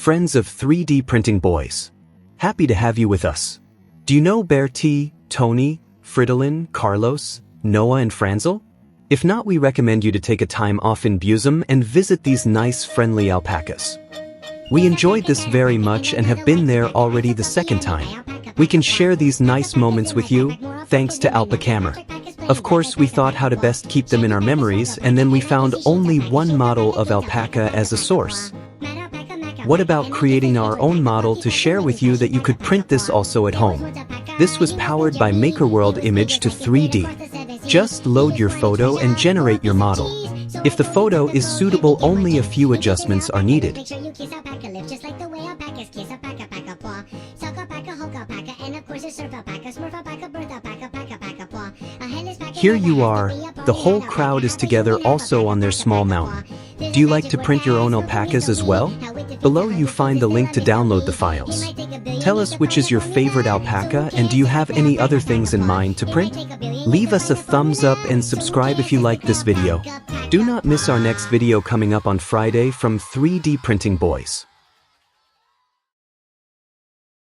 friends of 3D printing boys. Happy to have you with us. Do you know Berti, Toni, Fridolin, Carlos, Noah and Franzl? If not, we recommend you to take a time off in Büsum and visit these nice friendly alpacas. We enjoyed this very much and have been there already the second time. We can share these nice moments with you, thanks to Alpakamar. Of course, we thought how to best keep them in our memories, and then we found only one model of alpaca as a source. What about creating our own model to share with you that you could print this also at home? This was powered by Makerworld Image to 3D. Just load your photo and generate your model. If the photo is suitable, only a few adjustments are needed. Here you are, the whole crowd is together also on their small mountain. Do you like to print your own alpacas as well? Below you find the link to download the files. Tell us which is your favorite alpaca and do you have any other things in mind to print? Leave us a thumbs up and subscribe if you like this video. Do not miss our next video coming up on Friday from 3D Printing Boys.